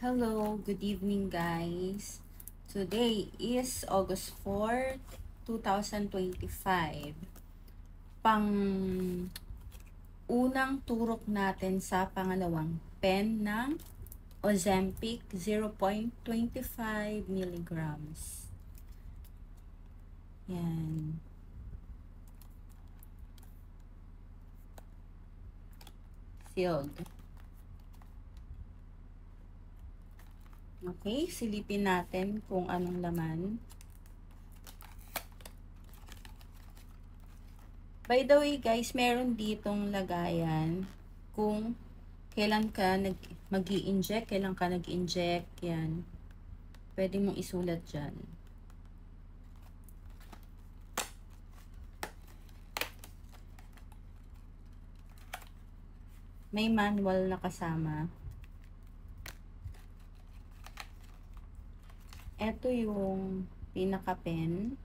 Hello, good evening guys. Today is August 4th, 2025. Pang unang turok natin sa pangalawang pen ng Ozempic 0.25 milligrams. Yan. Sealed. Okay, silipin natin kung anong laman. By the way guys, meron ditong lagayan kung kailan ka mag-i-inject, kailan ka nag-inject, yan. Pwede mong isulat dyan. May manual na kasama. Ito yung pinaka-pen.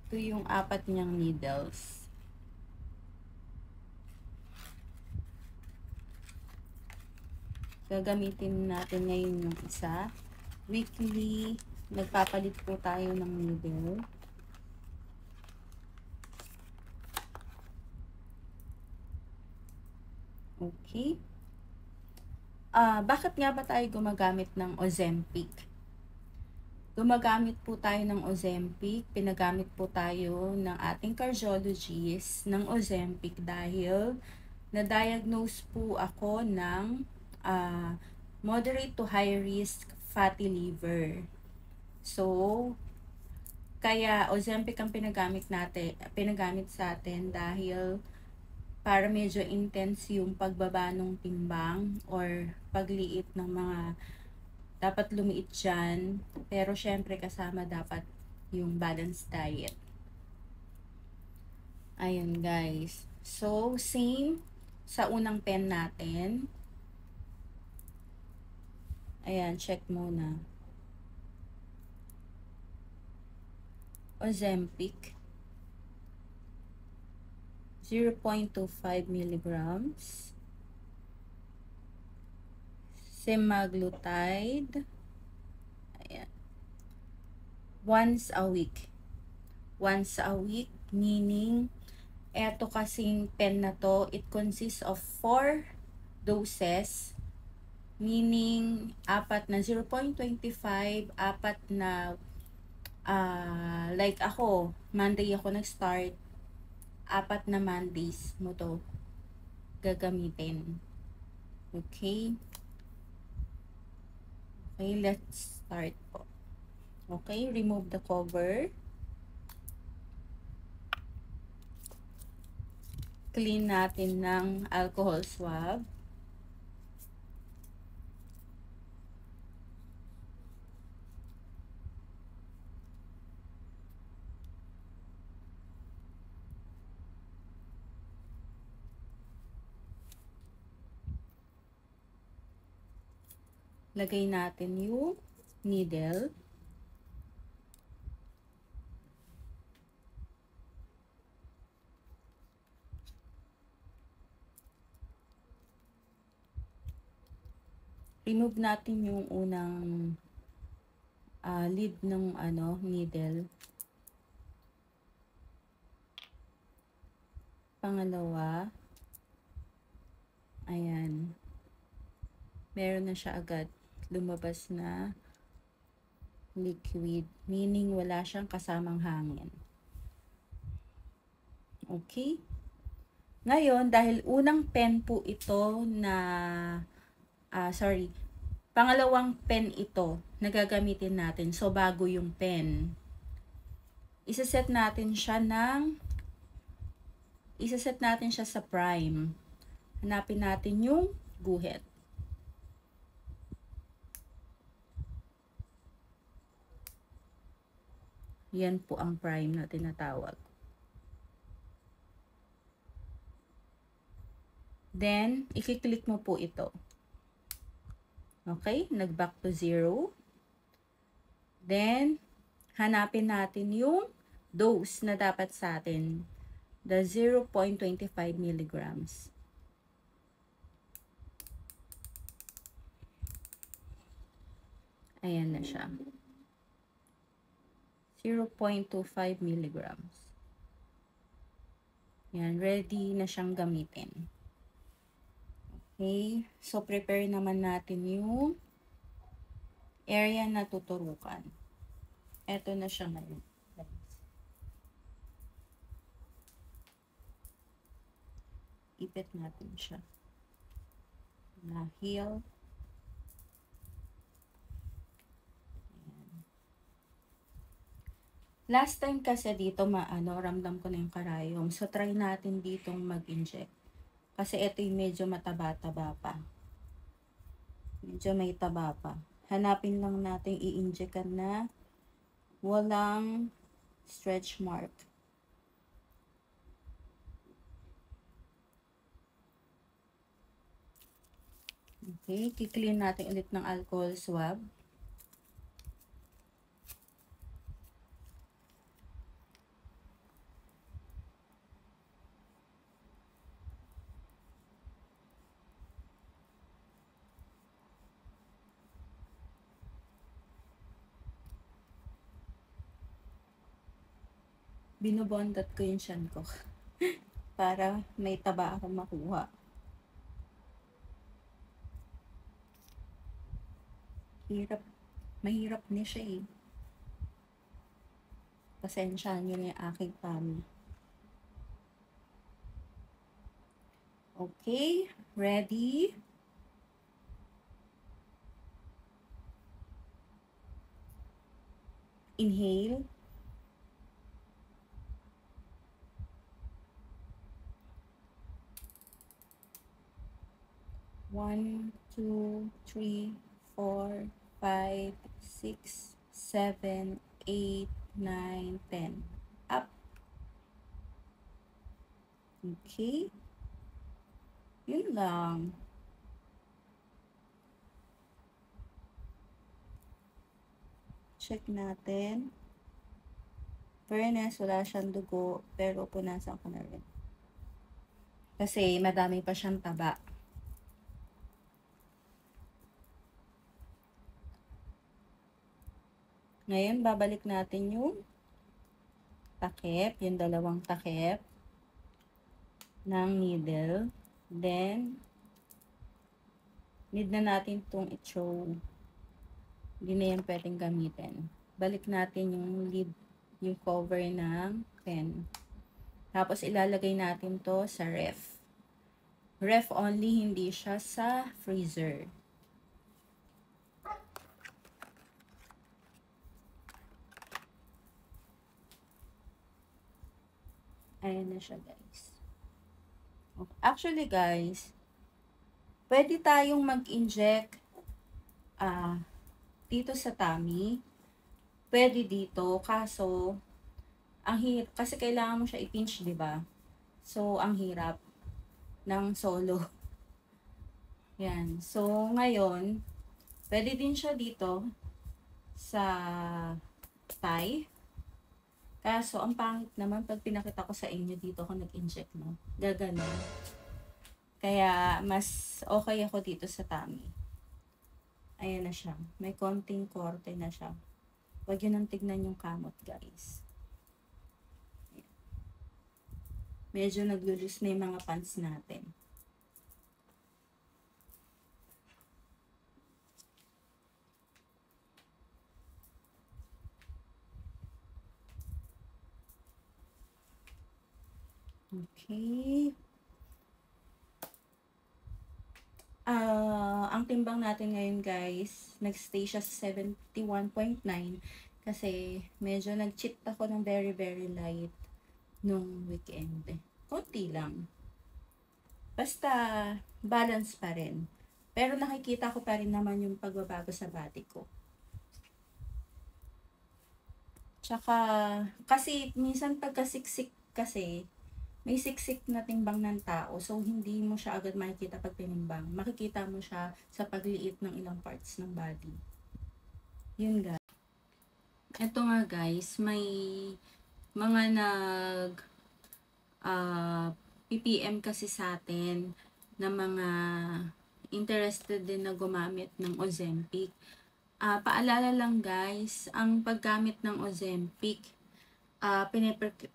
Ito yung 4 niyang needles. Gagamitin natin ngayon yung isa. Weekly, nagpapalit po tayo ng needle. Okay. Bakit nga ba tayo gumagamit ng Ozempic? Gumagamit po tayo ng Ozempic, pinagamit po tayo ng ating cardiologist ng Ozempic dahil na-diagnose po ako ng moderate to high risk fatty liver. So, kaya Ozempic ang pinagamit sa atin dahil para medyo intense yung pagbaba ng timbang or pagliit ng mga dapat lumiit dyan. Pero syempre kasama dapat yung balanced diet. Ayun guys. So, same sa unang pen natin. Ayan, check muna. Ozempic. 0.25 milligrams. Semaglutide. Ayan. Once a week. Once a week, meaning, eto kasing pen na to, it consists of 4 doses. Meaning, 4 na 0.25, 4 na, like ako, Monday ako nag-start, 4 na Mondays mo to gagamitin. Okay? Okay, let's start po. Okay, remove the cover. Clean natin ng alcohol swab. Lagay natin yung needle. Remove natin yung unang lid ng needle. Pangalawa, ayan. Meron na siya agad lumabas na liquid, meaning wala siyang kasamang hangin. Okay? Ngayon, dahil unang pen po ito na, pangalawang pen ito na gagamitin natin. So, bago yung pen. Isaset natin siya sa prime. Hanapin natin yung guhit. Yan po ang prime na tinatawag. Then, i-click mo po ito. Okay? Nag-back to 0. Then, hanapin natin yung dose na dapat sa atin. The 0.25 milligrams. Ayan na siya. 0.25 milligrams. Yan, ready na siyang gamitin. Okay, so prepare naman natin yung area na tuturukan. Ito na siya ngayon. Ipit natin siya. Na heel. Last time kasi dito ramdam ko na yung karayom. So try natin ditong mag-inject. Kasi ito yung medyo mataba-taba pa. Medyo may taba pa. Hanapin lang natin i-injectan na walang stretch mark. Okay, kiklean natin ulit ng alcohol swab. Binobondat ko yung tiyan ko para may taba ako makuha. Mahirap niya siya eh. Pasensyahan niyo na yung aking tummy. Okay, ready? Inhale. One, two, three, 4, 5, 6, 7, 8, 9, 10. Up. Okay. Yun lang. Check natin. Fairness, wala siyang dugo, pero punasan ko na rin. Kasi madami pa siyang taba. Ngayon, babalik natin yung takip, yung dalawang takip ng needle. Then, need na natin itong i-throw. Hindi na yan pwedeng gamitin. Balik natin yung lid, yung cover ng pen. Tapos, ilalagay natin to sa ref. Ref only, hindi siya sa freezer. Ayan na siya, guys. Actually, guys, pwede tayong mag-inject dito sa tummy. Pwede dito, kaso, kasi kailangan mo siya i-pinch, diba? So, ang hirap ng solo. Yan. So, ngayon, pwede din siya dito sa thigh. Kaso, ang pangit naman pag pinakita ko sa inyo dito ako nag-inject, no? Gaganon. Kaya, mas okay ako dito sa tummy. Ayan na siya. May konting korte na siya. Huwag yun ang tignan yung kamot, guys. Ayan. Medyo naglulus na yung mga pants natin. Okay. Ang timbang natin ngayon, guys, nagstay siya sa 71.9 kasi medyo nag-cheat ako ng very, very light nung weekend. Konti lang. Basta, balance pa rin. Pero nakikita ko pa rin naman yung pagbabago sa body ko. Tsaka, kasi minsan pagkasiksik kasi, may siksik na timbang ng tao. So, hindi mo siya agad makikita pag tinimbang. Makikita mo siya sa pagliit ng ilang parts ng body. Yun, guys. Eto nga guys, may mga PPM kasi sa atin na mga interested din na gumamit ng Ozempic. Paalala lang guys, ang paggamit ng Ozempic,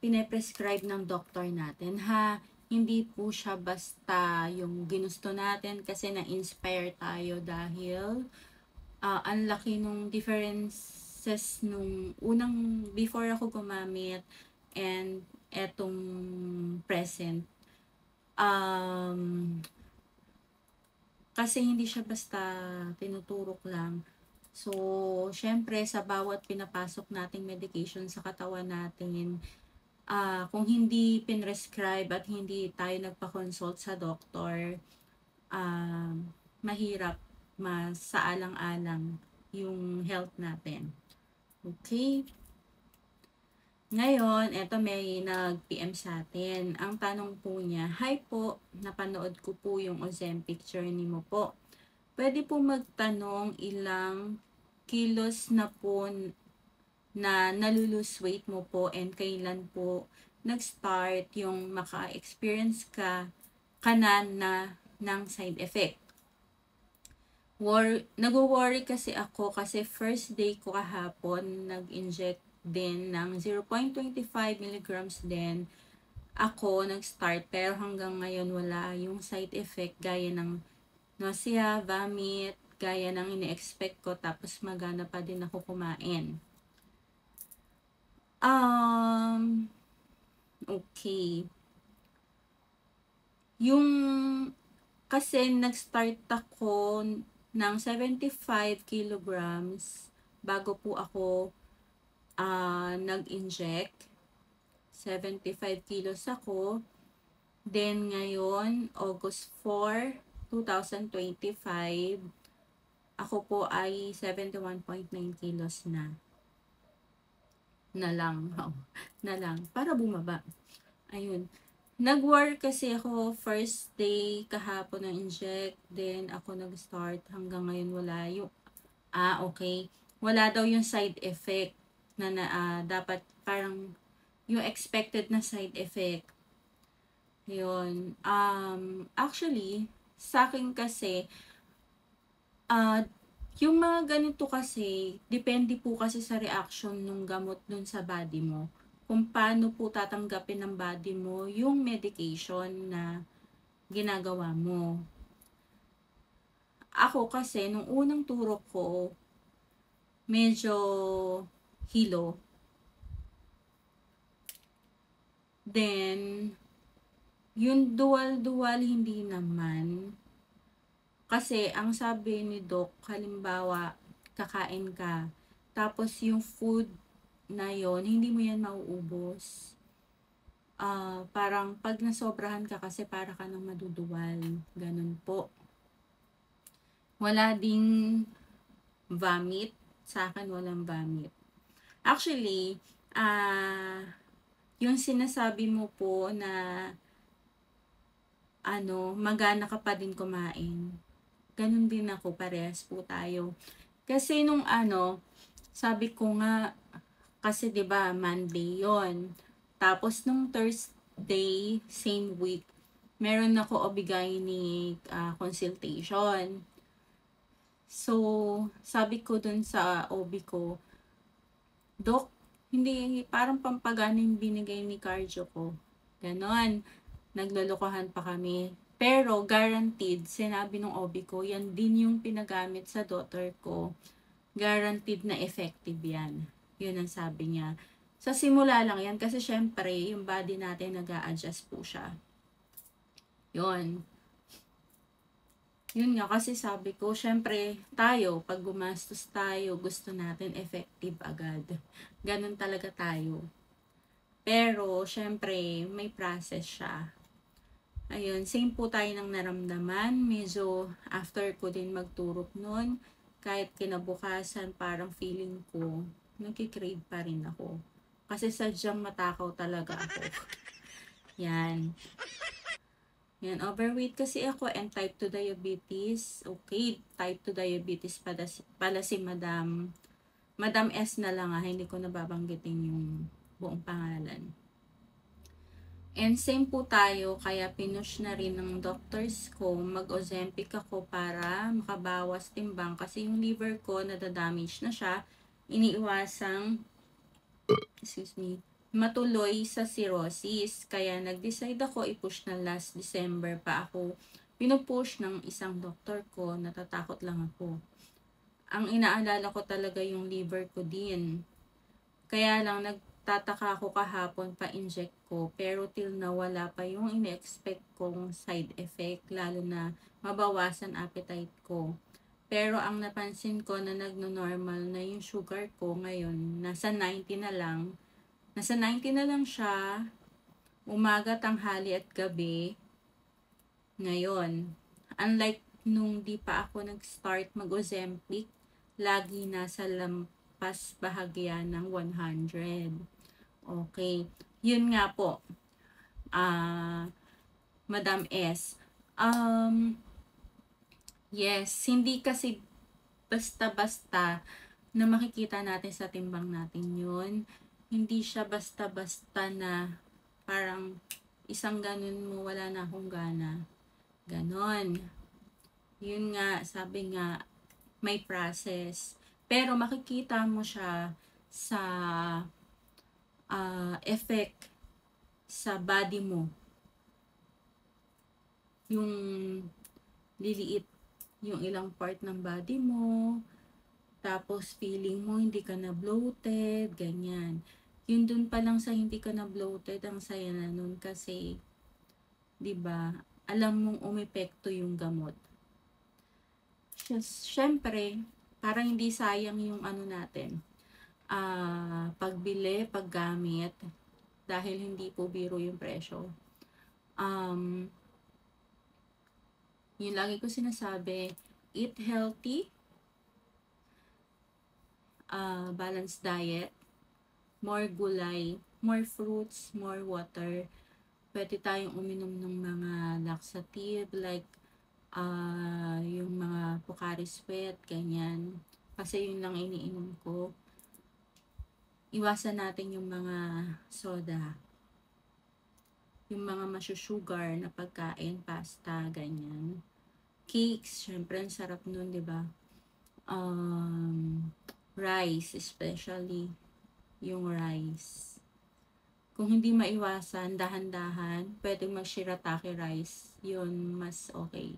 pineprescribe ng doktor natin ha. Hindi po siya basta yung ginusto natin kasi na-inspire tayo dahil ang laki nung differences nung unang before ako gumamit and etong present. Kasi hindi siya basta tinuturok lang. So, syempre, sa bawat pinapasok nating medication sa katawan natin, kung hindi pinrescribe at hindi tayo nagpa-consult sa doktor, mahirap masaalang-alang yung health natin. Okay? Ngayon, eto may nag-PM sa atin. Ang tanong po niya, "Hi po, napanood ko po yung Ozempic journey mo po. Pwede po magtanong ilang kilos na po na nalulose weight mo po and kailan po nag-start yung maka-experience ka na ng side effect?" Nag-worry kasi ako kasi first day ko kahapon nag-inject din ng 0.25 milligrams din ako nag-start, pero hanggang ngayon wala yung side effect gaya ng nausea, vomit, gaya ng ini-expect ko, tapos magana pa din ako kumain. Okay. Yung kasi nag-start ako ng 75 kilograms bago po ako nag-inject. 75 kilos ako. Then ngayon, August 4, 2025, ako po ay 71.9 kilos na. Na lang. Para bumaba. Ayun. Nag-work kasi ako first day kahapon ng inject. Then ako nag-start. Hanggang ngayon wala yung okay. Wala daw yung side effect na dapat parang yung expected na side effect. Yun. Actually, sa akin kasi, yung mga ganito kasi, depende po kasi sa reaction ng gamot dun sa body mo. Kung paano po tatanggapin ng body mo yung medication na ginagawa mo. Ako kasi, nung unang turok ko, medyo hilo. Then, yung dual-dual hindi naman. Kasi, ang sabi ni Doc, halimbawa, kakain ka, tapos yung food na yon hindi mo yan mauubos. Parang pag nasobrahan ka kasi para ka nang maduduwal. Ganun po. Wala ding vomit. Sa akin, walang vomit. Actually, yung sinasabi mo po na magana ka pa din kumain. Ganun din ako, parehas po tayo. Kasi nung sabi ko nga, kasi 'di ba Monday 'yon. Tapos nung Thursday, same week, meron ako OB-GYN consultation. So, sabi ko dun sa OB ko, "Dok, hindi, parang pampagana yung binigay ni cardio ko." Ganon. Naglolokohan pa kami. Pero guaranteed, sinabi ng OB ko, yan din yung pinagamit sa daughter ko. Guaranteed na effective yan. Yun ang sabi niya. Sa simula lang yan kasi syempre, yung body natin nag-a-adjust po siya. Yun. Yun nga kasi sabi ko, syempre tayo, pag gumastos tayo, gusto natin effective agad. Ganun talaga tayo. Pero, syempre, may process siya. Ayun, same po tayo ng naramdaman. Medyo after ko din magturok nun, kahit kinabukasan, parang feeling ko, nagkikrave pa rin ako. Kasi sadyang matakaw talaga ako. Yan. Yan, overweight kasi ako and type 2 diabetes. Okay, type 2 diabetes pala si Madam. Madam S na lang hindi ko nababanggitin yung buong pangalan. And same po tayo, kaya pinush na rin ng doctors ko, mag-Ozempic ako para makabawas timbang kasi yung liver ko nadadamage na siya, iniiwasang, excuse me, matuloy sa cirrhosis. Kaya nag-decide ako i-push na last December pa ako pinupush ng isang doktor ko, natatakot lang ako. Ang inaalala ko talaga yung liver ko din. Kaya lang nagtataka ako kahapon pa-inject ko, pero till na wala pa yung ine-expect kong side effect, lalo na mabawasan appetite ko. Pero ang napansin ko na nagno-normal na yung sugar ko ngayon, nasa 90 na lang. Nasa 90 na lang siya, umaga, tanghali at gabi. Ngayon, unlike nung di pa ako nag-start mag-Ozempic, lagi nasa lampas bahagya ng 100. Okay. Yun nga po, Madam S. Yes, hindi kasi basta-basta na makikita natin sa timbang natin yun. Hindi siya basta-basta na parang isang ganun mo, wala na akong gana. Ganon. Yun nga, sabi nga, may process. Pero makikita mo siya sa effect sa body mo. Yung liliit yung ilang part ng body mo, tapos feeling mo hindi ka na bloated, ganyan. Yun dun pa lang sa hindi ka na bloated, ang saya na nun kasi, 'di ba? Alam mong umepekto yung gamot. Syempre, para hindi sayang yung ano natin, pagbili, paggamit, dahil hindi po biro yung presyo. Yung lagi ko sinasabi, eat healthy, balanced diet, more gulay, more fruits, more water. Pwede tayong uminom ng mga laxative like yung mga Pocari Sweat, ganyan. Kasi yun lang iniinom ko. Iwasan natin yung mga soda. Yung mga masyusugar na pagkain, pasta, ganyan. Cakes, syempre ang sarap nun, di ba? Rice, especially yung rice. Kung hindi maiwasan, dahan-dahan, pwedeng mag-shirataki rice. Yun, mas okay.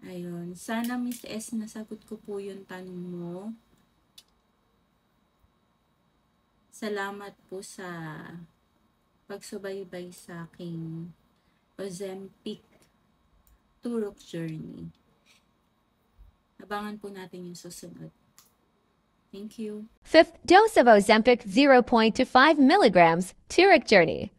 Ayun. Sana, Miss S, nasagot ko po yung tanong mo. Salamat po sa pagsubaybay sa aking Ozempic Turok journey. Abangan po natin yung susunod. Thank you. Fifth dose of Ozempic 0.25 milligrams, Turok journey.